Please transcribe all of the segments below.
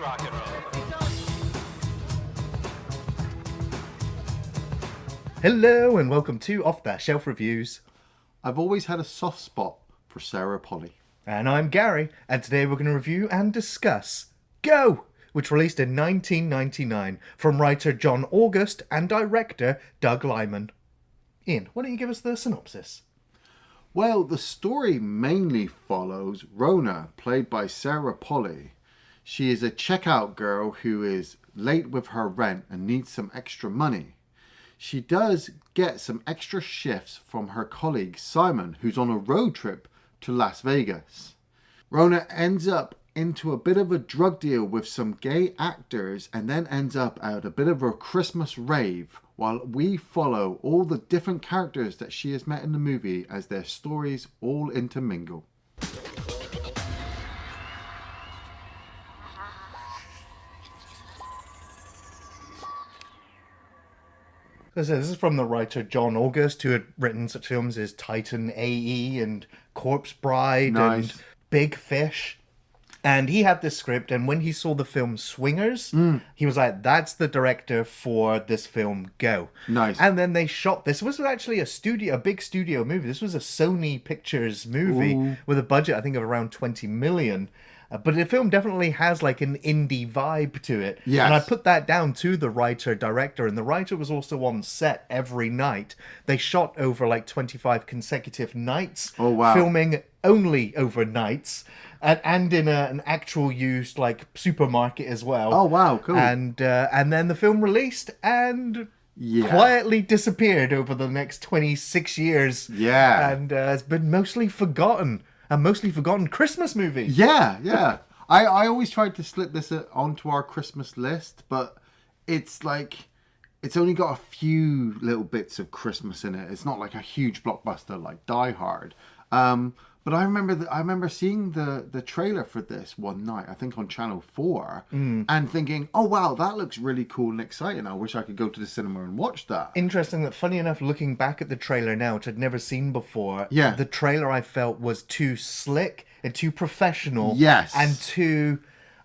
rock and roll. Hello and welcome to Off the Shelf Reviews. I've always had a soft spot for Sarah Polley. And I'm Gary, and today we're going to review and discuss Go, which released in 1999 from writer John August and director Doug Liman. Ian, why don't you give us the synopsis? Well, the story mainly follows Rona, played by Sarah Polley. She is a checkout girl who is late with her rent and needs some extra money. She does get some extra shifts from her colleague Simon, who's on a road trip to Las Vegas. Rona ends up into a bit of a drug deal with some gay actors and then ends up at a bit of a Christmas rave while we follow all the different characters that she has met in the movie as their stories all intermingle. So this is from the writer John August, who had written such films as Titan AE and Corpse Bride and Big Fish. And he had this script, and when he saw the film Swingers, he was like, that's the director for this film, Go. Nice. And then they shot this. This was actually a big studio movie. This was a Sony Pictures movie with a budget, I think, of around 20 million. But the film definitely has like an indie vibe to it. Yes. And I put that down to the writer-director. And the writer was also on set every night. They shot over like 25 consecutive nights. Oh, wow. Filming only over nights. And in an actual used like supermarket as well. Oh, wow, cool. And then the film released and quietly disappeared over the next 26 years. Yeah. And it's been mostly forgotten. A mostly forgotten Christmas movie. Yeah. I always tried to slip this onto our Christmas list, but it's like, it's only got a few little bits of Christmas in it. It's not like a huge blockbuster like Die Hard. But I remember seeing the trailer for this one night, I think on Channel 4, and thinking, oh wow, that looks really cool and exciting. I wish I could go to the cinema and watch that. Interesting that, funny enough, looking back at the trailer now, which I'd never seen before, the trailer I felt was too slick and too professional. Yes. And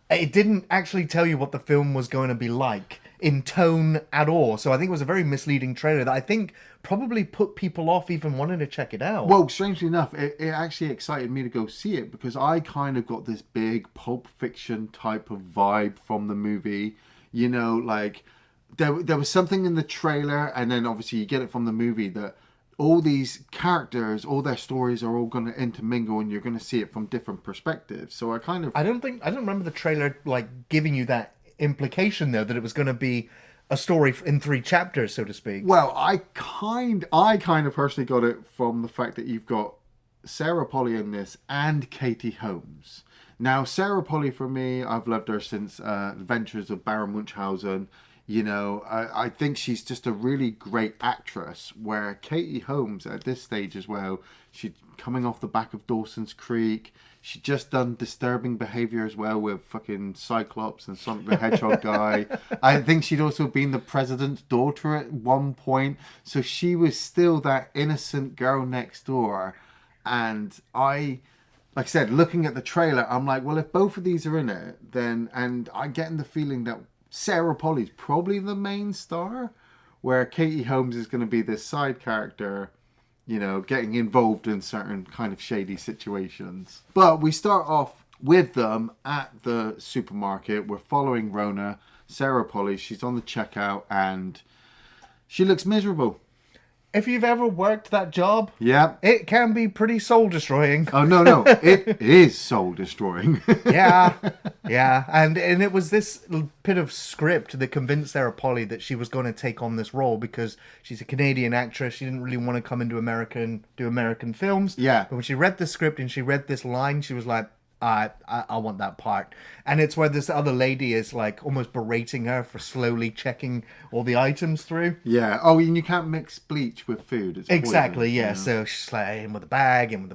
it didn't actually tell you what the film was going to be like in tone at all. So I think it was a very misleading trailer that I think probably put people off even wanting to check it out. Well, strangely enough, it actually excited me to go see it because I kind of got this big Pulp Fiction type of vibe from the movie. You know, like there was something in the trailer, and then obviously you get it from the movie that all these characters, all their stories are all going to intermingle, and you're going to see it from different perspectives. So I don't remember the trailer like giving you that implication though, that it was going to be a story in 3 chapters, so to speak. Well, I kind of personally got it from the fact that you've got Sarah Polley in this and Katie Holmes. Now, Sarah Polley, for me, I've loved her since Adventures of Baron Munchausen. You know, I think she's just a really great actress, where Katie Holmes at this stage as well, she's coming off the back of Dawson's Creek. She just done Disturbing Behavior as well with fucking Cyclops and Sonic the Hedgehog guy. I think she'd also been the president's daughter at one point. So she was still that innocent girl next door. And like I said, looking at the trailer, I'm like, well, if both of these are in it, then, and I'm getting the feeling that Sarah Polley's probably the main star, where Katie Holmes is going to be this side character, you know, getting involved in certain kind of shady situations. But we start off with them at the supermarket. We're following Rona, Sarah Polley. She's on the checkout and she looks miserable. If you've ever worked that job, it can be pretty soul-destroying. Oh, no. It is soul-destroying. Yeah. And it was this bit of script that convinced Sarah Polley that she was going to take on this role because she's a Canadian actress. She didn't really want to come into America and do American films. Yeah. But when she read the script and she read this line, she was like, I want that part. And it's where this other lady is like almost berating her for slowly checking all the items through. Yeah. Oh, and you can't mix bleach with food. It's exactly, poison, yeah. You know? So she's like, in with the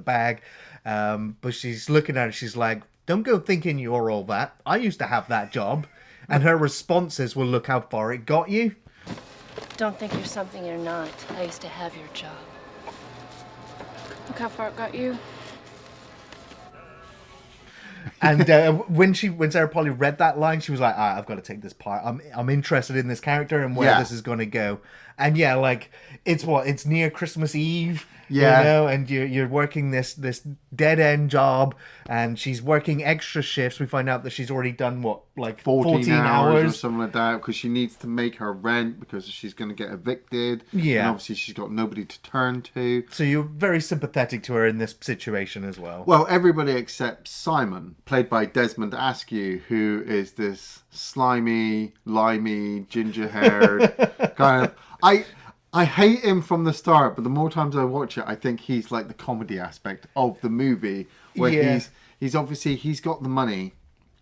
bag. But she's looking at it, she's like, don't go thinking you're all that. I used to have that job. And her responses will look how far it got you. Don't think you're something you're not. I used to have your job. Look how far it got you. And when Sarah Polley read that line, she was like, I've got to take this part. I'm interested in this character and where this is going to go. And yeah, like it's near Christmas Eve, and you're working this dead end job, and she's working extra shifts. We find out that she's already done 14 hours or something like that, because she needs to make her rent because she's going to get evicted. Yeah, and obviously she's got nobody to turn to. So you're very sympathetic to her in this situation as well. Well, everybody except Simon, played by Desmond Askew, who is this slimy, limey, ginger-haired kind of. I hate him from the start, but the more times I watch it, I think he's like the comedy aspect of the movie, where he's obviously, he's got the money.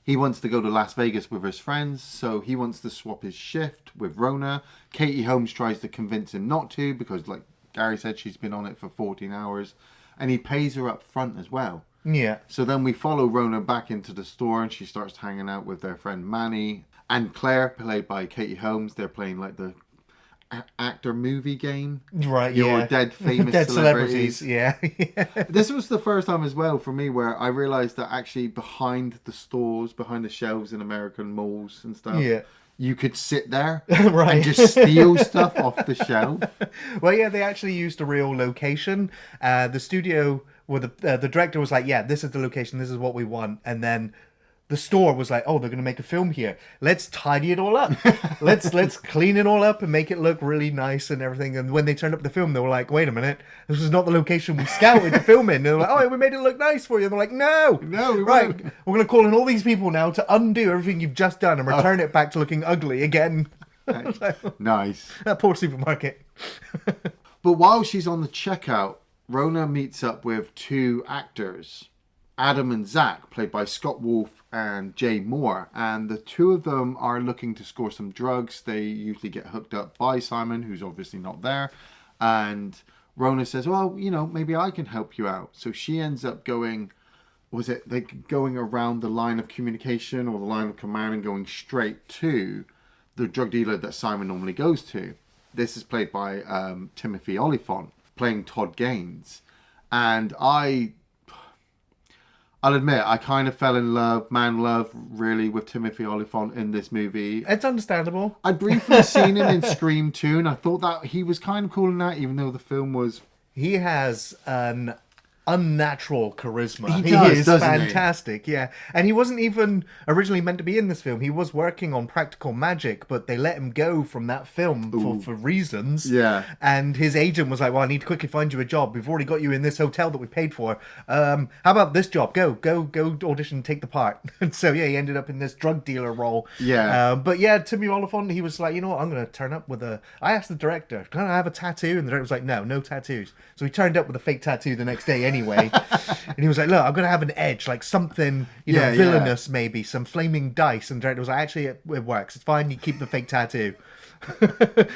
He wants to go to Las Vegas with his friends, so he wants to swap his shift with Rona. Katie Holmes tries to convince him not to, because like Gary said, she's been on it for 14 hours, and he pays her up front as well. Yeah. So then we follow Rona back into the store, and she starts hanging out with their friend Manny and Claire, played by Katie Holmes. They're playing like the actor movie game, right? Your dead famous dead celebrities. Yeah. This was the first time as well for me where I realized that actually behind the stores, behind the shelves in American malls and stuff, you could sit there right. and just steal stuff off the shelf. Well, yeah, they actually used a real location. The studio, well, the director was like, yeah, this is the location, this is what we want, and then the store was like, oh, they're going to make a film here. Let's tidy it all up. Let's clean it all up and make it look really nice and everything. And when they turned up the film, they were like, wait a minute, this is not the location we scouted to film in. And they were like, oh, we made it look nice for you. And they're like, no, we right. won't. We're going to call in all these people now to undo everything you've just done and return it back to looking ugly again. Nice. That poor supermarket. But while she's on the checkout, Rona meets up with two actors, Adam and Zach, played by Scott Wolf and Jay Moore, and the two of them are looking to score some drugs. They usually get hooked up by Simon, who's obviously not there, and Rona says, well, maybe I can help you out. So she ends up going around the line of communication or the line of command and going straight to the drug dealer that Simon normally goes to. This is played by Timothy Olyphant, playing Todd Gaines, and I'll admit, I kind of fell in love, really, with Timothy Olyphant in this movie. It's understandable. I'd briefly seen him in Scream 2, and I thought that he was kind of cool in that, even though the film was... He has an unnatural charisma. He does, is fantastic, yeah. And he wasn't even originally meant to be in this film. He was working on Practical Magic, but they let him go from that film for reasons. Yeah. And his agent was like, well, I need to quickly find you a job. We've already got you in this hotel that we paid for. How about this job? Go audition, take the part. And so, yeah, he ended up in this drug dealer role. Yeah. But yeah, Timmy Olyphant, he was like, you know what, I'm going to turn up with I asked the director, can I have a tattoo? And the director was like, no tattoos. So he turned up with a fake tattoo the next day anyway. And he was like, look, I'm going to have an edge, like something, villainous maybe, some flaming dice. And the director was like, actually, it works. It's fine. You keep the fake tattoo.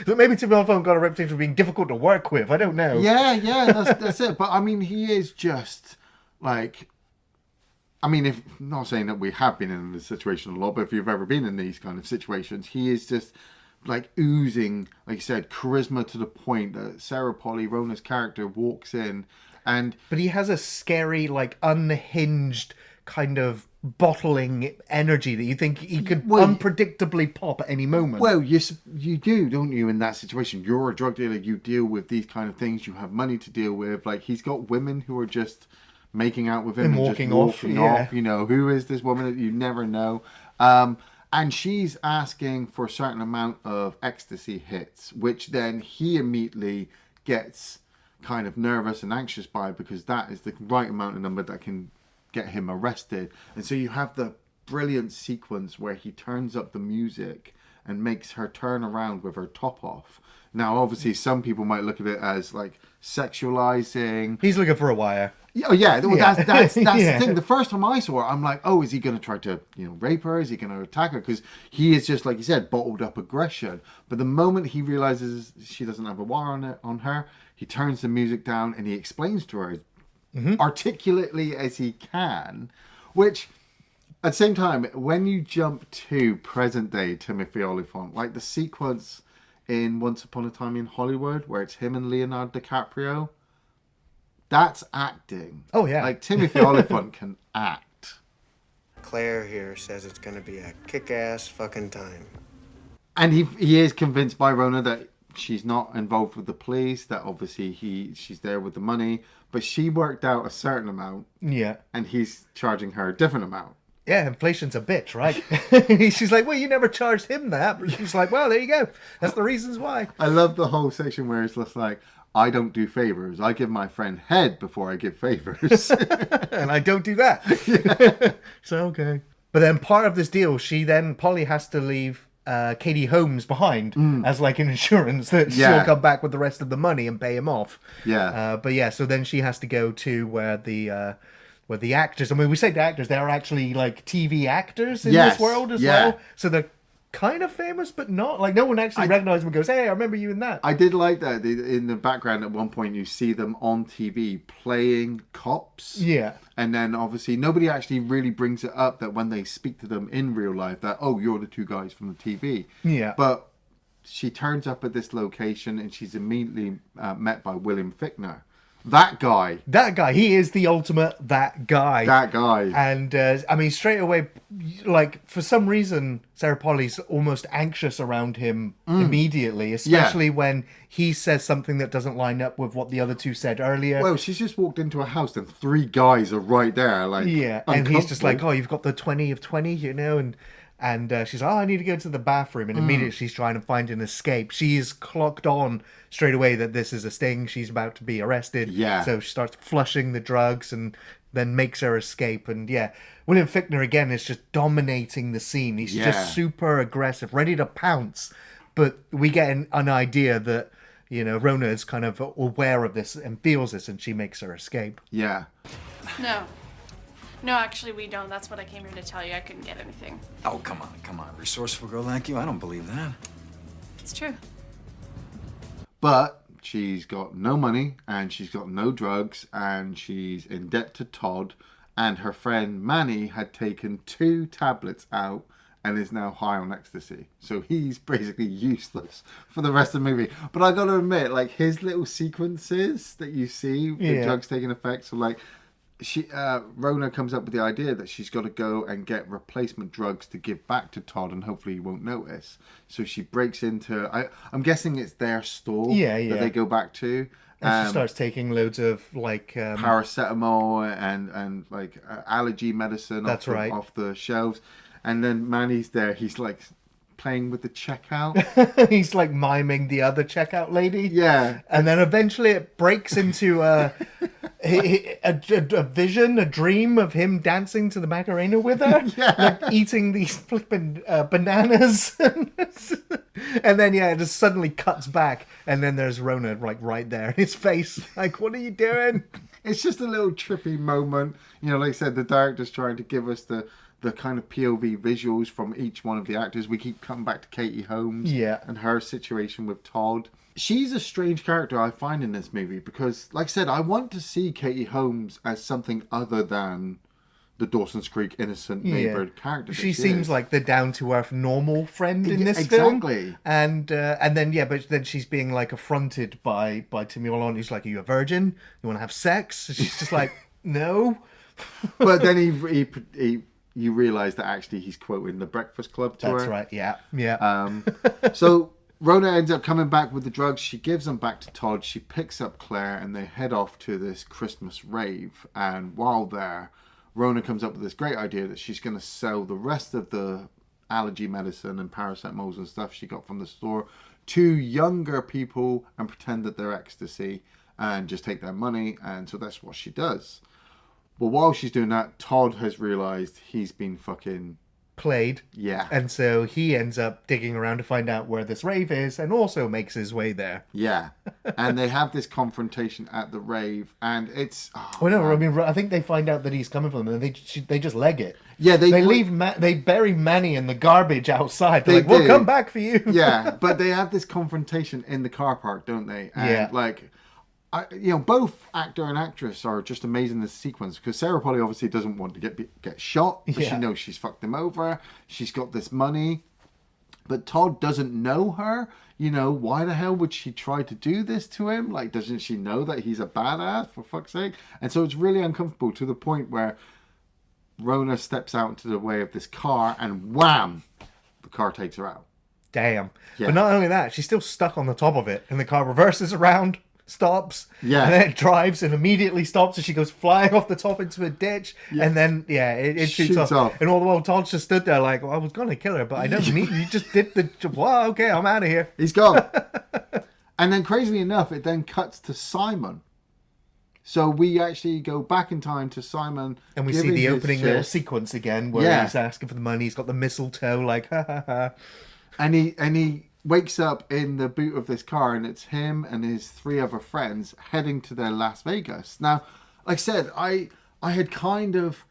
So maybe Timmy Olyphant got a reputation for being difficult to work with. I don't know. Yeah, that's it. But I mean, he is just like... I mean, if not saying that we have been in this situation a lot, but if you've ever been in these kind of situations, he is just like oozing, like you said, charisma to the point that Sarah Polley, Rona's character, walks in and... But he has a scary, like, unhinged kind of bottling energy that you think he could unpredictably pop at any moment. Well, you do, don't you, in that situation? You're a drug dealer, you deal with these kind of things, you have money to deal with. Like, he's got women who are just making out with him and walking just walking off. Who is this woman that you never know? And she's asking for a certain amount of ecstasy hits, which then he immediately gets kind of nervous and anxious by, because that is the right amount of number that can get him arrested. And so you have the brilliant sequence where he turns up the music and makes her turn around with her top off. Now, obviously, some people might look at it as like sexualizing. He's looking for a wire. Oh yeah, well, that's Yeah. the thing. The first time I saw her, I'm like, oh, is he going to try to rape her? Is he going to attack her? Because he is just, like you said, bottled up aggression. But the moment he realizes she doesn't have a wire on her, he turns the music down and he explains to her articulately as he can, which at the same time, when you jump to present day Timothy Olyphant, like the sequence in Once Upon a Time in Hollywood where it's him and Leonardo DiCaprio, that's acting. Oh, yeah. Like, Timothy Olyphant can act. Claire here says it's gonna be a kick-ass fucking time. And he is convinced by Rona that she's not involved with the police, that obviously she's there with the money, but she worked out a certain amount. Yeah. And he's charging her a different amount. Yeah, inflation's a bitch, right? She's like, well, you never charged him that. But she's like, well, there you go. That's the reasons why. I love the whole section where it's just like, I don't do favors. I give my friend head before I give favors. And I don't do that. Yeah. So, okay. But then part of this deal, Polley has to leave Katie Holmes behind as like an insurance that she'll come back with the rest of the money and pay him off. Yeah. But yeah, so then she has to go to where the actors, I mean, we say the actors, they're actually like TV actors in this world as well. So they're kind of famous, but not. Like, no one actually recognizes them and goes, hey, I remember you in that. I did like that. In the background at one point, you see them on TV playing cops. Yeah. And then obviously nobody actually really brings it up that when they speak to them in real life that, oh, you're the two guys from the TV. Yeah. But she turns up at this location and she's immediately met by William Fichtner. That guy, he is the ultimate that guy. And I mean, straight away, like, for some reason, Sarah Polley's almost anxious around him immediately, especially when he says something that doesn't line up with what the other two said earlier. Well, she's just walked into a house and 3 guys are right there, like, and he's just like, oh, you've got the 20 of 20, you know, and she's like, oh, I need to go to the bathroom. And immediately she's trying to find an escape. She's clocked on straight away that this is a sting. She's about to be arrested. Yeah. So she starts flushing the drugs and then makes her escape. And yeah, William Fichtner, again, is just dominating the scene. He's just super aggressive, ready to pounce. But we get an idea that, you know, Rona is kind of aware of this and feels this, and she makes her escape. Yeah. No, actually, we don't. That's what I came here to tell you. I couldn't get anything. Oh, come on. Resourceful girl like you? I don't believe that. It's true. But she's got no money, and she's got no drugs, and she's in debt to Todd, and her friend Manny had taken 2 tablets out and is now high on ecstasy. So he's basically useless for the rest of the movie. But I gotta admit, like, his little sequences that you see, the drugs taking effect, so like, Rona comes up with the idea that she's got to go and get replacement drugs to give back to Todd, and hopefully he won't notice. So she breaks into, I'm guessing it's their store that they go back to. And she starts taking loads of like paracetamol and like allergy medicine off the shelves. And then Manny's there. He's like playing with the checkout. He's like miming the other checkout lady. Yeah. And then eventually it breaks into a vision, a dream of him dancing to the Macarena with her. Like eating these flipping bananas. And then, it just suddenly cuts back. And then there's Rona like right there in his face. Like, what are you doing? It's just a little trippy moment. You know, like I said, the director's trying to give us the kind of POV visuals from each one of the actors. We keep coming back to Katie Holmes and her situation with Todd. She's a strange character I find in this movie because, like I said, I want to see Katie Holmes as something other than the Dawson's Creek innocent neighbor character. She seems like the down-to-earth normal friend in this film. And then she's being like affronted by Timmy Malone, who's like, are you a virgin? You want to have sex? And she's just like, no. But then you realise that actually he's quoting The Breakfast Club to her. That's right, yeah. So Rona ends up coming back with the drugs. She gives them back to Todd. She picks up Claire and they head off to this Christmas rave. And while there, Rona comes up with this great idea that she's going to sell the rest of the allergy medicine and paracetamols and stuff she got from the store to younger people and pretend that they're ecstasy and just take their money. And so that's what she does. But while she's doing that, Todd has realised he's been fucking played. Yeah. And so he ends up digging around to find out where this rave is and also makes his way there. Yeah. And they have this confrontation at the rave and it's... I think they find out that he's coming from them and they just leg it. Yeah, they bury Manny in the garbage outside. They're like, we'll come back for you. Yeah, but they have this confrontation in the car park, don't they? And both actor and actress are just amazing in this sequence because Sarah Polley obviously doesn't want to get shot, but she knows she's fucked him over. She's got this money, but Todd doesn't know her. You know, why the hell would she try to do this to him? Like, doesn't she know that he's a badass, for fuck's sake? And so it's really uncomfortable to the point where Rona steps out into the way of this car, and wham, the car takes her out. Damn. Yeah. But not only that, she's still stuck on the top of it, and the car reverses around, stops, Yeah. and then it drives and immediately stops, and she goes flying off the top into a ditch, and then it shoots off. And all the while Todd's just stood there like, well, I was gonna kill her, but I don't need you. Just did the well, okay, I'm out of here. He's gone. And then, crazily enough, it then cuts to Simon. So we actually go back in time to Simon, And we see giving the his opening shit. little sequence again, where Yeah. he's asking for the money. He's got the mistletoe, like, ha ha ha. And he wakes up in the boot of this car, and it's him and his 3 other friends heading to their Las Vegas. Now, like I said, I had kind of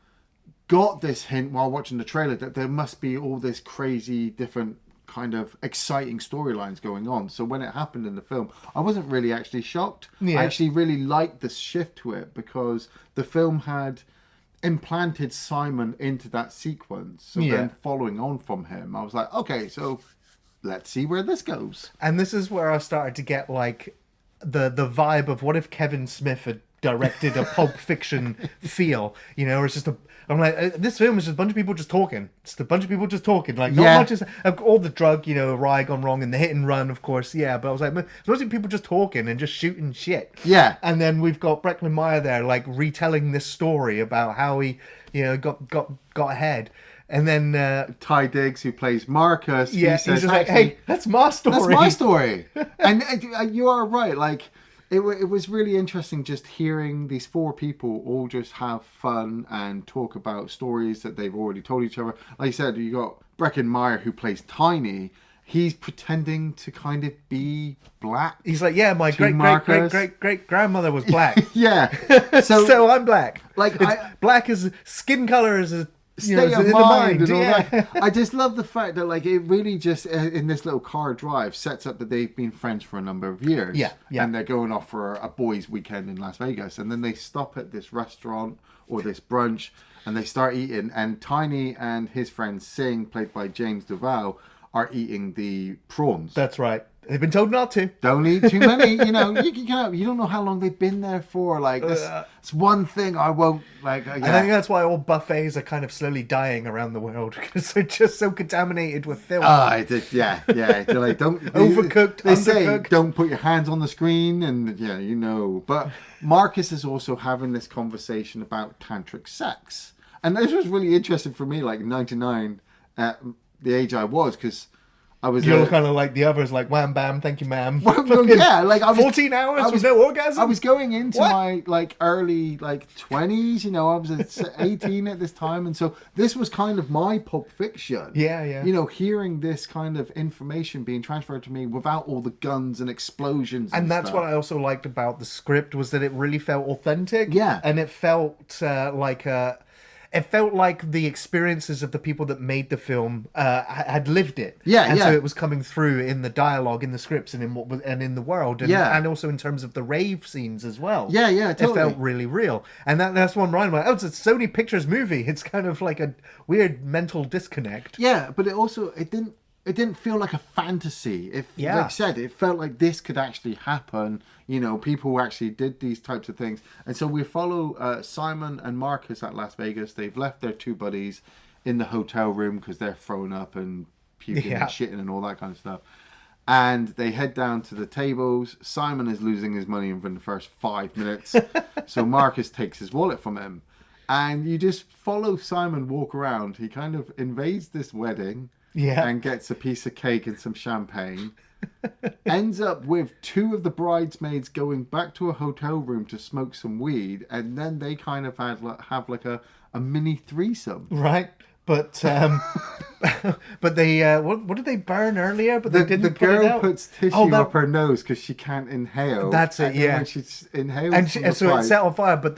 got this hint while watching the trailer that there must be all this crazy different kind of exciting storylines going on. So when it happened in the film, I wasn't really actually shocked. Yeah. I actually really liked the shift to it because the film had implanted Simon into that sequence. So Yeah. then following on from him, I was like, okay, so let's see where this goes. And this is where I started to get like the vibe of what if Kevin Smith had directed a Pulp Fiction feel, you know, or it's just I'm like, this film is just a bunch of people just talking. It's a bunch of people just talking. Like, not Yeah. much is all the drug, you know, riot gone wrong and the hit and run, of course, yeah. But I was like, it's mostly people just talking and just shooting shit. Yeah. And then we've got Breckin Meyer there, like retelling this story about how he, you know, got ahead. And then Ty Diggs, who plays Marcus, yeah, he says, he's just like, "Actually, hey, that's my story. that's my story." And you are right. Like, it was really interesting just hearing these 4 people all just have fun and talk about stories that they've already told each other. Like you said, you got Breckin Meyer, who plays Tiny. He's pretending to kind of be black. He's like, yeah, my To Marcus. great grandmother was black. Yeah. So I'm black. Like, black as skin color is a state of in the mind and all yeah. that. I just love the fact that, like, it really just in this little car drive sets up that they've been friends for a number of years. Yeah. And they're going off for a boys' weekend in Las Vegas, and then they stop at this restaurant or this brunch, and they start eating. And Tiny and his friend Singh, played by James Duval, are eating the prawns. That's right. They've been told not to. Don't eat too many, you know. You don't know how long they've been there for. Like, it's one thing I won't like. And I think that's why all buffets are kind of slowly dying around the world because they're just so contaminated with filth. Yeah. They're like, don't Overcooked, They say undercooked. don't put your hands on the screen, and yeah, you know. But Marcus is also having this conversation about tantric sex, and this was really interesting for me. Like 99, at the age I was, because I was. You're kind of like the others, like wham bam, thank you, ma'am. Well, yeah, like I was 14 hours with no orgasm. I was going into What? my like early 20s, you know. I was at 18 at this time, and so this was kind of my Pulp Fiction. Yeah. You know, hearing this kind of information being transferred to me without all the guns and explosions. And that's stuff. what I also liked about the script was that it really felt authentic. Yeah. And it felt it felt like the experiences of the people that made the film had lived it. Yeah, and yeah. so it was coming through in the dialogue, in the scripts, and in the world, and, Yeah. and also in terms of the rave scenes as well. Yeah, totally. It felt really real, and that's one Ryan went, oh, it's a Sony Pictures movie. It's kind of like a weird mental disconnect. Yeah, but it didn't feel like a fantasy. Yeah. Like I said, it felt like this could actually happen. You know, people actually did these types of things. And so we follow Simon and Marcus at Las Vegas. They've left their 2 buddies in the hotel room because they're thrown up and puking Yeah. and shitting and all that kind of stuff. And they head down to the tables. Simon is losing his money within the first 5 minutes. So Marcus takes his wallet from him. And you just follow Simon walk around. He kind of invades this wedding. Yeah. And gets a piece of cake and some champagne. Ends up with 2 of the bridesmaids going back to a hotel room to smoke some weed, and then they kind of have like a mini threesome. Right. But but they what did they burn earlier? But they The didn't put it girl out? puts tissue Oh, that- up her nose because she can't inhale. That's it, And then yeah. when she inhales, and from the so it pipe, set on fire, but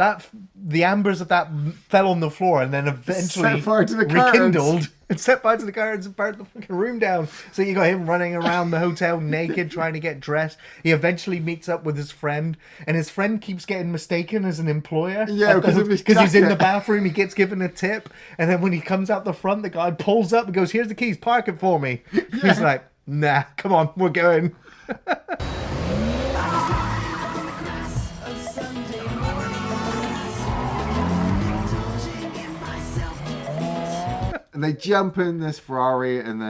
the embers of that fell on the floor and then eventually Set fire to the rekindled curtains. and set fire to the curtains and burnt the fucking room down. So you got him running around the hotel naked trying to get dressed. He eventually meets up with his friend, and his friend keeps getting mistaken as an employer. Yeah, because of his because he's in the jacket. bathroom, he gets given a tip, and then when he comes out the front, the guy pulls up and goes, "Here's the keys, park it for me." He's like, "Nah, come on, we're going." And they jump in this Ferrari, and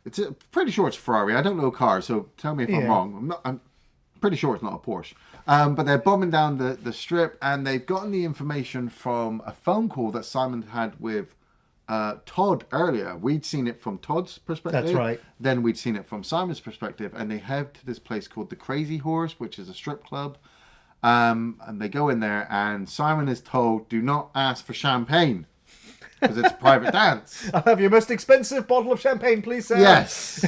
it's pretty sure it's Ferrari. I don't know cars, so tell me if I'm wrong. I'm pretty sure it's not a Porsche. But they're bombing down the strip, and they've gotten the information from a phone call that Simon had with Todd earlier. We'd seen it from Todd's perspective. That's right. Then we'd seen it from Simon's perspective, and they head to this place called the Crazy Horse, which is a strip club. And they go in there, and Simon is told, do not ask for champagne, because it's a private dance. I'll have your most expensive bottle of champagne, please, sir. Yes.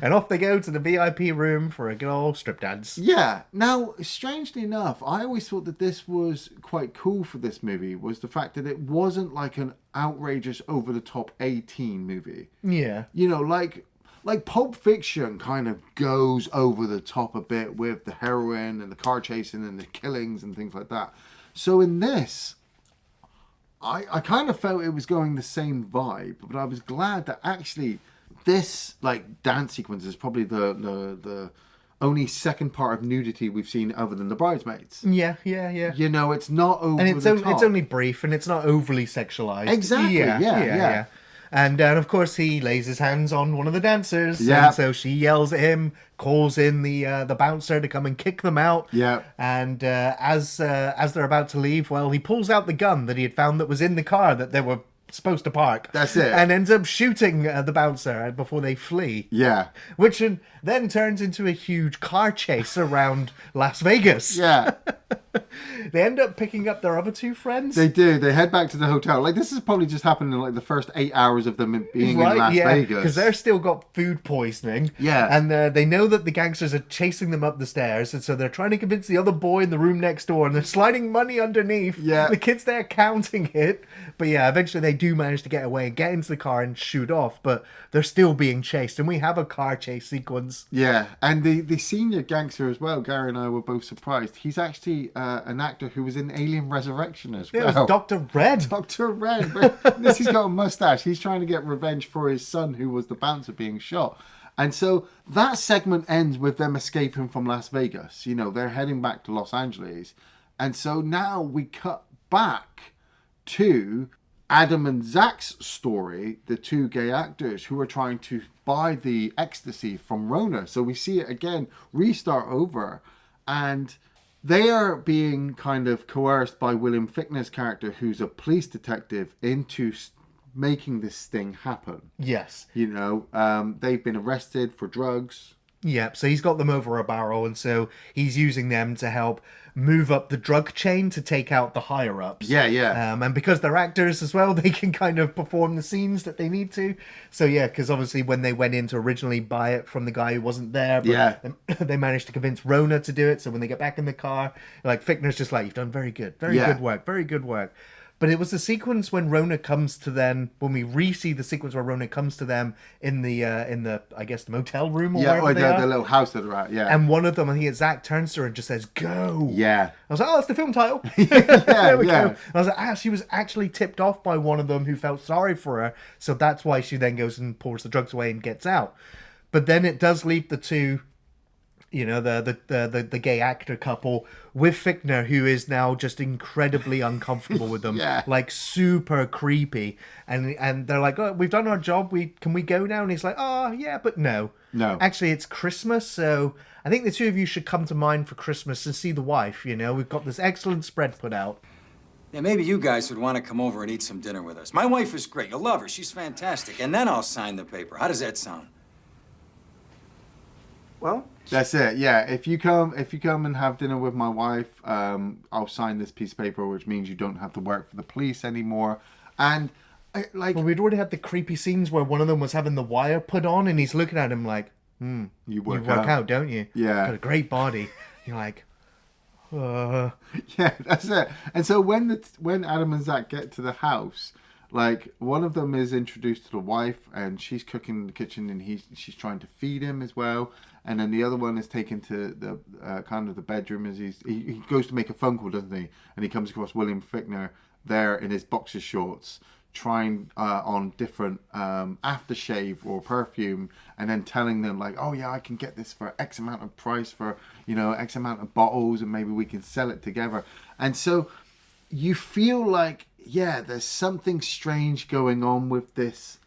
And off they go to the VIP room for a good old strip dance. Yeah. Now, strangely enough, I always thought that this was quite cool for this movie, was the fact that it wasn't like an outrageous, over-the-top 18 movie. Yeah. You know, like Pulp Fiction kind of goes over the top a bit with the heroin and the car chasing and the killings and things like that. So in this, I kind of felt it was going the same vibe, but I was glad that actually this like dance sequence is probably the only second part of nudity we've seen other than the Bridesmaids. Yeah. You know, it's not over And it's the top. it's only brief, and it's not overly sexualized. Exactly, yeah. And of course, he lays his hands on one of the dancers. Yeah. And so she yells at him, calls in the bouncer to come and kick them out. Yeah. And as they're about to leave, well, he pulls out the gun that he had found that was in the car that they were supposed to park. That's it. And ends up shooting the bouncer before they flee. Yeah. Which then turns into a huge car chase around Las Vegas. Yeah. They end up picking up their other two friends. They do. They head back to the hotel. Like, this has probably just happened in like the first 8 hours of them being in Las Vegas. Because they're still got food poisoning. Yeah. And they know that the gangsters are chasing them up the stairs, and so they're trying to convince the other boy in the room next door, and they're sliding money underneath. Yeah. The kid's there counting it. But yeah, eventually they do manage to get away and get into the car and shoot off, but they're still being chased, and we have a car chase sequence. Yeah, and the senior gangster as well, Gary and I were both surprised. He's actually an actor who was in Alien Resurrection as well. It was Dr. Red. Dr. Red. But this, he's got a mustache. He's trying to get revenge for his son, who was the bouncer being shot. And so that segment ends with them escaping from Las Vegas. You know, they're heading back to Los Angeles. And so now we cut back to Adam and Zach's story, the two gay actors who are trying to buy the ecstasy from Rona. So we see it again, restart over. And they are being kind of coerced by William Fichtner's character, who's a police detective, into making this thing happen. Yes. You know, they've been arrested for drugs. Yep, so he's got them over a barrel, and so he's using them to help move up the drug chain to take out the higher-ups. Yeah. And because they're actors as well, they can kind of perform the scenes that they need to. So yeah, because obviously when they went in to originally buy it from the guy who wasn't there, but they managed to convince Rona to do it, so when they get back in the car, like, Fichtner's just like, you've done very good work, very good work. But it was the sequence when Rona comes to them, when we re-see the sequence where Rona comes to them in the I guess the motel room or wherever they are. The little house that they're at, yeah. And one of them, I think it's Zach, turns to her and just says, "Go." Yeah. I was like, oh, that's the film title. There we yeah. go. I was like, she was actually tipped off by one of them who felt sorry for her. So that's why she then goes and pours the drugs away and gets out. But then it does leave the two, you know, the gay actor couple with Fichtner, who is now just incredibly uncomfortable with them. Yeah. Like, super creepy. And they're like, oh, we've done our job. Can we go now? And he's like, oh, yeah, but no. No. Actually, it's Christmas, so I think the two of you should come to mine for Christmas and see the wife, you know. We've got this excellent spread put out. Yeah, maybe you guys would want to come over and eat some dinner with us. My wife is great. You'll love her. She's fantastic. And then I'll sign the paper. How does that sound? Well, That's it. Yeah. If you come and have dinner with my wife, I'll sign this piece of paper, which means you don't have to work for the police anymore. And Well, we'd already had the creepy scenes where one of them was having the wire put on, and he's looking at him like, you work out, don't you? Yeah. Got a great body. You're like, Yeah, that's it. And so when Adam and Zach get to the house, like, one of them is introduced to the wife, and she's cooking in the kitchen, and she's trying to feed him as well. And then the other one is taken to the kind of the bedroom as he goes to make a phone call, doesn't he? And he comes across William Fichtner there in his boxer shorts, trying on different aftershave or perfume, and then telling them like, oh yeah, I can get this for X amount of price for, you know, X amount of bottles, and maybe we can sell it together. And so you feel like yeah, there's something strange going on with this.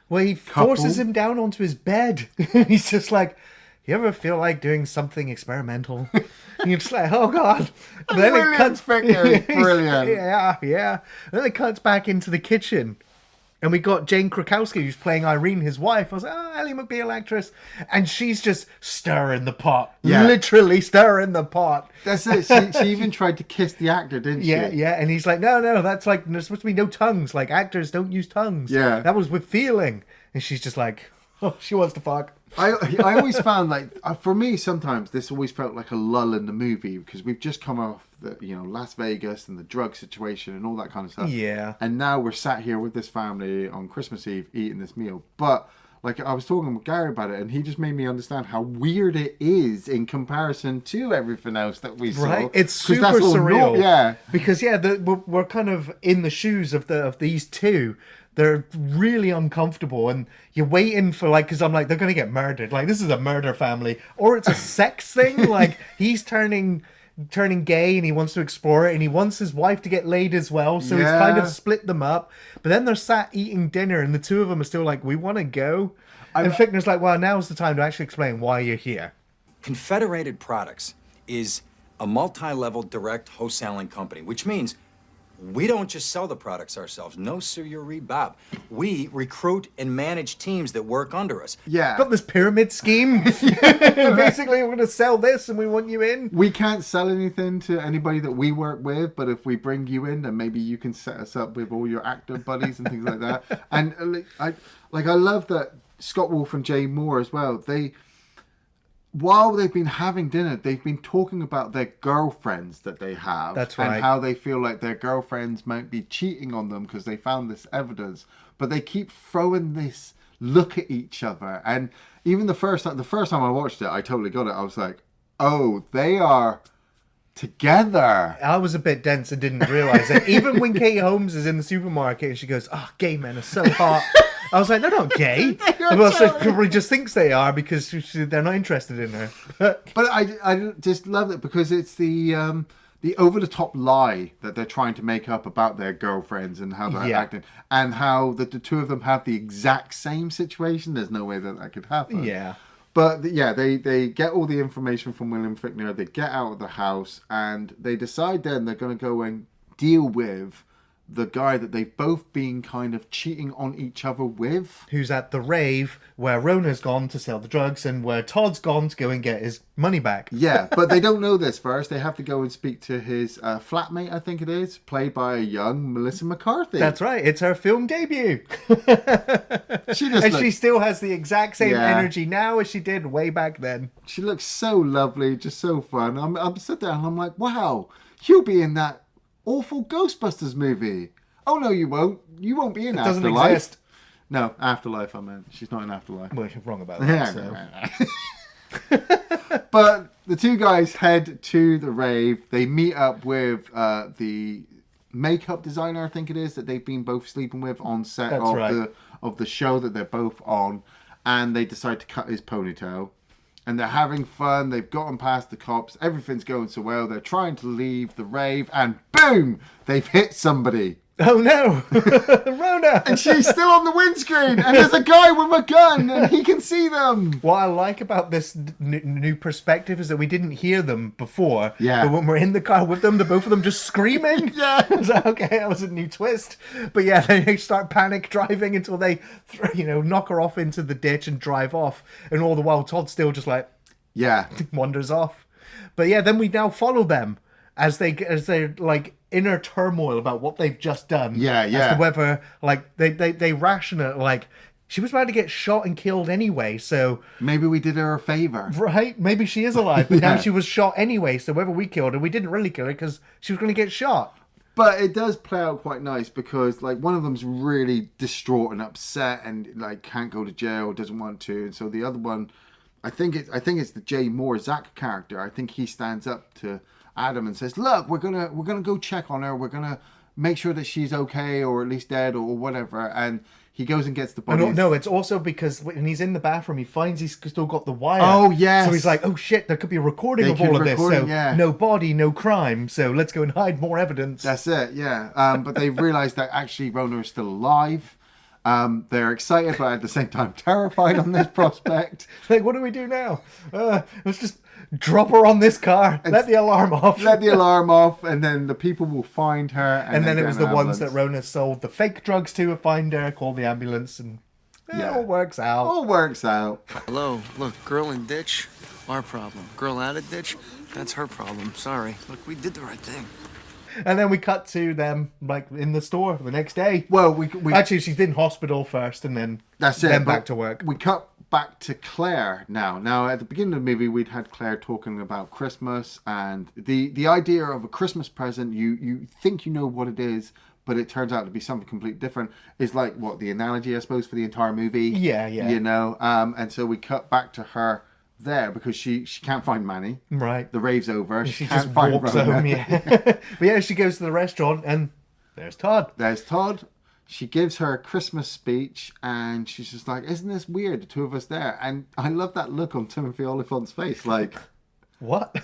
Well, he forces him down onto his bed. He's just like, you ever feel like doing something experimental? And you're just like, oh God. And then it cuts brilliant. Yeah. And then it cuts back into the kitchen. And we got Jane Krakowski, who's playing Irene, his wife. I was like, oh, Ally McBeal actress. And she's just stirring the pot. Yeah. Literally stirring the pot. That's it. She even tried to kiss the actor, didn't she? Yeah. And he's like, no, that's like, there's supposed to be no tongues. Like, actors don't use tongues. Yeah. That was with feeling. And she's just like, oh, she wants to fuck. I always found, like, for me, sometimes this always felt like a lull in the movie because we've just come off the, Las Vegas and the drug situation and all that kind of stuff. Yeah. And now we're sat here with this family on Christmas Eve eating this meal. But, like, I was talking with Gary about it and he just made me understand how weird it is in comparison to everything else that we saw. Right, it's 'Cause super that's all surreal. yeah. Because we're kind of in the shoes of these two. They're really uncomfortable, and you're waiting for, like, because I'm like, they're gonna get murdered. Like, this is a murder family, or it's a sex thing. Like, he's turning gay, and he wants to explore it, and he wants his wife to get laid as well. So he's kind of split them up. But then they're sat eating dinner, and the two of them are still like, we want to go. And Fichtner's like, well, now's the time to actually explain why you're here. Confederated Products is a multi-level direct wholesaling company, which means we don't just sell the products ourselves. No, sir, Bob. We recruit and manage teams that work under us. Yeah. Got this pyramid scheme. Basically, we're going to sell this and we want you in. We can't sell anything to anybody that we work with, but if we bring you in, then maybe you can set us up with all your actor buddies and things like that. And I love that Scott Wolf and Jay Moore as well. While they've been having dinner, they've been talking about their girlfriends that they have. That's right. And how they feel like their girlfriends might be cheating on them because they found this evidence. But they keep throwing this look at each other. And even the first time I watched it, I totally got it. I was like, oh, they are together. I was a bit dense and didn't realize it. Even when Kate Holmes is in the supermarket and she goes, oh, gay men are so hot. I was like, they're not gay. Well, so she probably just thinks they are because they're not interested in her. But I just love it because it's the over-the-top lie that they're trying to make up about their girlfriends and how they're acting. And how the two of them have the exact same situation. There's no way that could happen. Yeah. But yeah, they get all the information from William Fichtner. They get out of the house and they decide then they're going to go and deal with the guy that they've both been kind of cheating on each other with. Who's at the rave where Rona's gone to sell the drugs and where Todd's gone to go and get his money back. Yeah, but they don't know this first. They have to go and speak to his flatmate, I think it is, played by a young Melissa McCarthy. That's right. It's her film debut. She still has the exact same energy now as she did way back then. She looks so lovely, just so fun. I'm sitting there and I'm like, wow, you'll be in that awful Ghostbusters movie. Oh no, you won't. You won't be in Afterlife. Doesn't exist. No, Afterlife. I meant she's not in Afterlife. Well, you're wrong about that. But the two guys head to the rave. They meet up with the makeup designer, I think it is, that they've been both sleeping with on set of the show that they're both on, and they decide to cut his ponytail. And they're having fun. They've gotten past the cops. Everything's going so well. They're trying to leave the rave. And boom! They've hit somebody. Oh no! Rona! And she's still on the windscreen. And there's a guy with a gun. And he can see them. What I like about this new perspective is that we didn't hear them before. Yeah. But when we're in the car with them, the both of them just screaming. Yeah. I was like, okay, that was a new twist. But yeah, they start panic driving until they, knock her off into the ditch and drive off. And all the while, Todd's still just like, wanders off. But yeah, then we now follow them as they're like inner turmoil about what they've just done. Yeah. As to whether like they ration it like she was about to get shot and killed anyway, so maybe we did her a favor. Right? Maybe she is alive, but now she was shot anyway, so whether we killed her, we didn't really kill her because she was going to get shot. But it does play out quite nice because like one of them's really distraught and upset and like can't go to jail, doesn't want to, and so the other one, I think it's the Jay Moore Zach character. I think he stands up to Adam and says, "Look, we're gonna go check on her. We're gonna make sure that she's okay or at least dead or whatever. And he goes and gets the Oh, bodies. no, it's also because when he's in the bathroom, he finds he's still got the wire. Oh, yes. So he's like, oh shit, there could be a recording They of all could of this. record it, So yeah. no body, no crime. So let's go and hide more evidence. That's it, yeah. But they realize that actually Rona is still alive. They're excited, but at the same time terrified on this prospect. Like, what do we do now? Let's just drop her on this car. Let the alarm off. Let the alarm off, and then the people will find her. And then it get was an the ones ambulance. that Rona sold the fake drugs to find her, call the ambulance, and it all works out. All works out. Hello, look, girl in ditch, our problem. Girl out of ditch, that's her problem. Sorry. Look, we did the right thing. And then we cut to them like in the store the next day. Well, we Actually, she's in hospital first, and then that's it. Then but back to work. We cut back to Claire now. Now, at the beginning of the movie, we'd had Claire talking about Christmas and the idea of a Christmas present. You think you know what it is, but it turns out to be something completely different. Is like what the analogy, I suppose, for the entire movie. Yeah. You know, and so we cut back to her there because she can't find Manny. Right. The rave's over. She can't just find walks Rona. home, yeah. But yeah, she goes to the restaurant, and there's Todd. There's Todd. She gives her a Christmas speech, and she's just like, "Isn't this weird? The two of us there." And I love that look on Timothy Olyphant's face, like, What?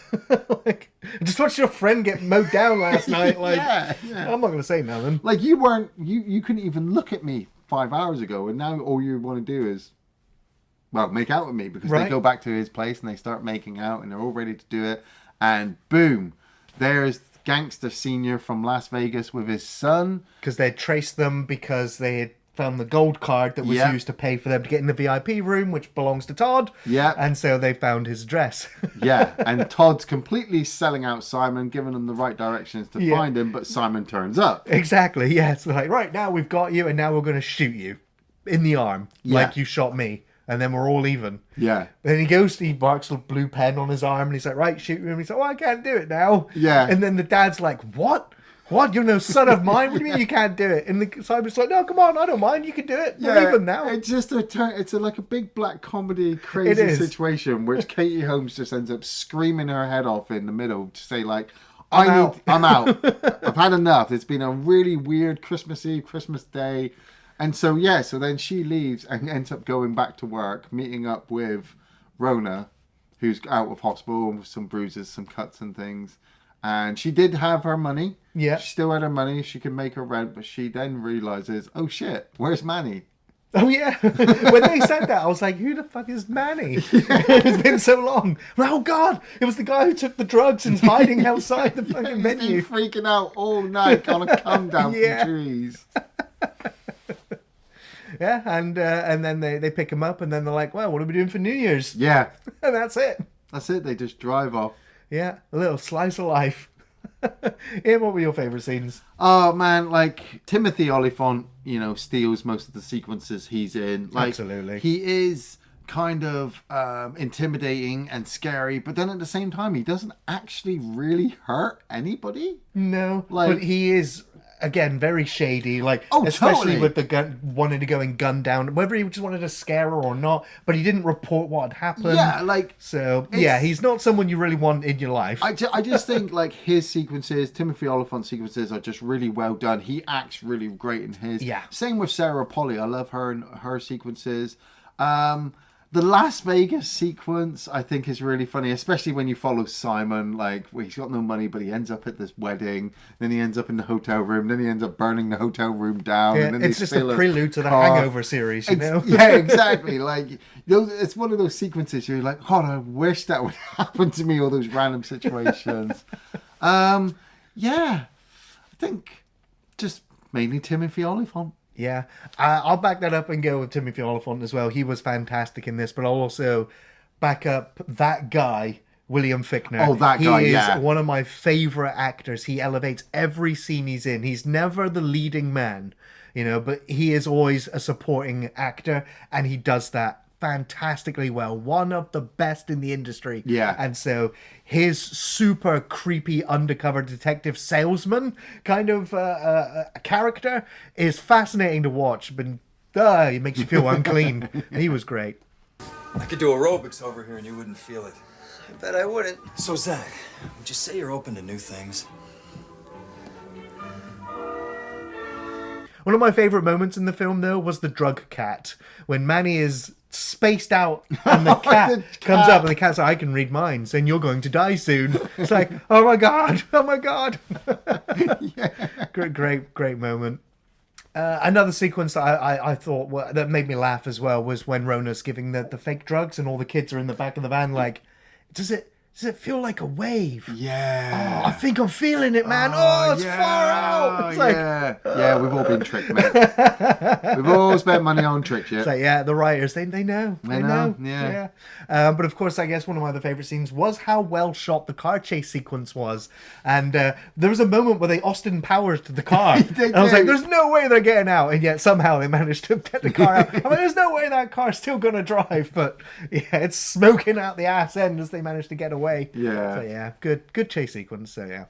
Like, I just watched your friend get mowed down last night. Like, yeah. I'm not gonna say nothing. like you weren't, you couldn't even look at me 5 hours ago, and now all you want to do is, well, make out with me because they Right. go back to his place and they start making out, and they're all ready to do it, and boom, there's Gangster Senior from Las Vegas with his son. Because they traced them because they had found the gold card that was Yeah. used to pay for them to get in the VIP room, which belongs to Todd. Yeah. And so they found his address. Yeah, and Todd's completely selling out Simon, giving him the right directions to Yeah. find him, but Simon turns up. Exactly, yeah. So like, right, now we've got you, and now we're going to shoot you in the arm, Yeah. like you shot me, and then we're all even. Yeah. Then he marks a blue pen on his arm, and he's like, right, shoot him. He's like, oh, I can't do it now. Yeah. And then the dad's like, what? What? You're no son of mine? What do you mean you can't do it? And Simon's like, no, come on, I don't mind. You can do it. We're even now. It's just like a big black comedy crazy is. situation which Katie Holmes just ends up screaming her head off in the middle to say like, I'm I'm out. I've had enough. It's been a really weird Christmas Eve, Christmas Day. And so so then she leaves and ends up going back to work, meeting up with Rona, who's out of hospital with some bruises, some cuts and things. And she did have her money. Yeah. She still had her money. She could make her rent, but she then realizes, oh shit, where's Manny? Oh, yeah. When they said that, I was like, who the fuck is Manny? It's been so long. Oh, God. It was the guy who took the drugs and's hiding outside the fucking He's menu. been freaking out all night on a come down Yeah. from trees. Yeah, and then they pick him up, and then they're like, well, what are we doing for New Year's? Yeah, And that's it. that's it. They just drive off. Yeah, a little slice of life. Ian, what were your favourite scenes? Oh man, like Timothy Olyphant, steals most of the sequences he's in. Like, Absolutely. he is kind of intimidating and scary, but then at the same time, he doesn't actually really hurt anybody. No, Like- but he is, again, very shady. Like, Oh, especially totally. with the gun, wanting to go and gun down, whether he just wanted to scare her or not, but he didn't report what had happened. Yeah, like So, it's- yeah, he's not someone you really want in your life. I just think like his sequences, Timothy Olyphant's sequences are just really well done. He acts really great in his. Yeah. Same with Sarah Polley. I love her and her sequences. The Las Vegas sequence I think is really funny, especially when you follow Simon. Like, he's got no money, but he ends up at this wedding. Then he ends up in the hotel room. Then he ends up burning the hotel room down. Yeah, and then they it's just steal a his prelude to the car. Hangover series, you know? Yeah, exactly. Like, it's one of those sequences you're like, God, I wish that would happen to me. All those random situations. Yeah, I think just mainly Timothy Olyphant. Yeah, I'll back that up and go with Timothy Olyphant as well. He was fantastic in this, but I'll also back up that guy, William Fichtner. Oh, that guy, He is yeah. one of my favourite actors. He elevates every scene he's in. He's never the leading man, but he is always a supporting actor, and he does that fantastically well. One of the best in the industry. Yeah. And so his super creepy undercover detective salesman kind of character is fascinating to watch, but it makes you feel unclean. He was great. I could do aerobics over here and you wouldn't feel it. I bet I wouldn't. So, Zach, would you say you're open to new things? One of my favourite moments in the film, though, was the drug cat. When Manny is spaced out and the cat comes up and the cat's like, I can read minds and you're going to die soon. It's like, oh my God. Great moment. Another sequence that I thought that made me laugh as well was when Rona's giving the fake drugs and all the kids are in the back of the van like, does it feel like a wave? Yeah. Oh, I think I'm feeling it, man. Oh, it's far out. It's like, yeah, we've all been tricked, mate. We've all spent money on tricks, yeah. It's like, yeah, the writers, they know. They know. Yeah. But of course, I guess one of my other favourite scenes was how well shot the car chase sequence was. And there was a moment where they Austin Powers to the car. And I was like, there's no way they're getting out. And yet somehow they managed to get the car out. I'm like, there's no way that car's still going to drive. But yeah, it's smoking out the ass end as they managed to get away. Yeah. So yeah, good chase sequence. So yeah.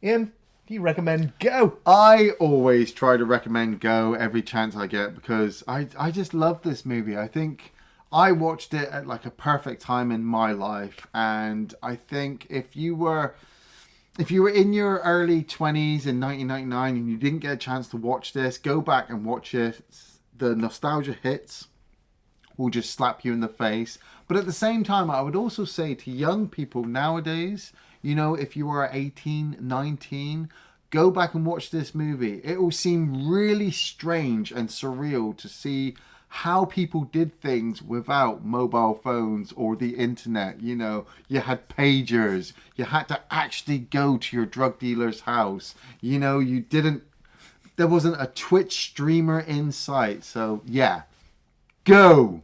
Iain, do you recommend Go? I always try to recommend Go every chance I get because I just love this movie. I think I watched it at like a perfect time in my life, and I think if you were in your early 20s in 1999 and you didn't get a chance to watch this, go back and watch it. The nostalgia hits will just slap you in the face. But at the same time, I would also say to young people nowadays, you know, if you are 18, 19, go back and watch this movie. It will seem really strange and surreal to see how people did things without mobile phones or the internet. You know, you had pagers. You had to actually go to your drug dealer's house. You know, there wasn't a Twitch streamer in sight. So yeah, Go.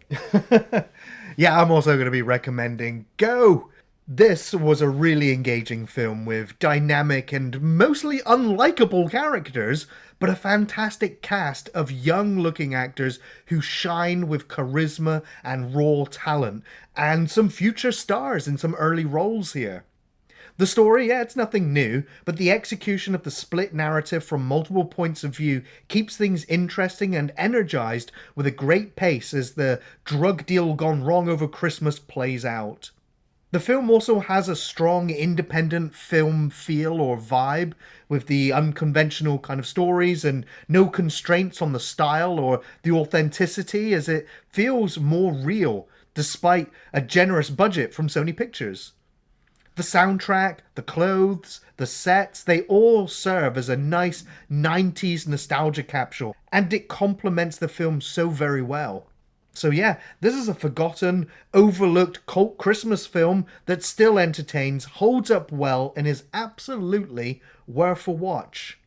Yeah, I'm also going to be recommending Go. This was a really engaging film with dynamic and mostly unlikable characters, but a fantastic cast of young-looking actors who shine with charisma and raw talent, and some future stars in some early roles here. The story, yeah, it's nothing new, but the execution of the split narrative from multiple points of view keeps things interesting and energized with a great pace as the drug deal gone wrong over Christmas plays out. The film also has a strong independent film feel or vibe with the unconventional kind of stories and no constraints on the style or the authenticity, as it feels more real despite a generous budget from Sony Pictures. The soundtrack, the clothes, the sets, they all serve as a nice 90s nostalgia capsule, and it complements the film so very well. So yeah, this is a forgotten, overlooked cult Christmas film that still entertains, holds up well, and is absolutely worth a watch.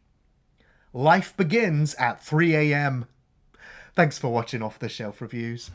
Life begins at 3 a.m. Thanks for watching Off the Shelf Reviews.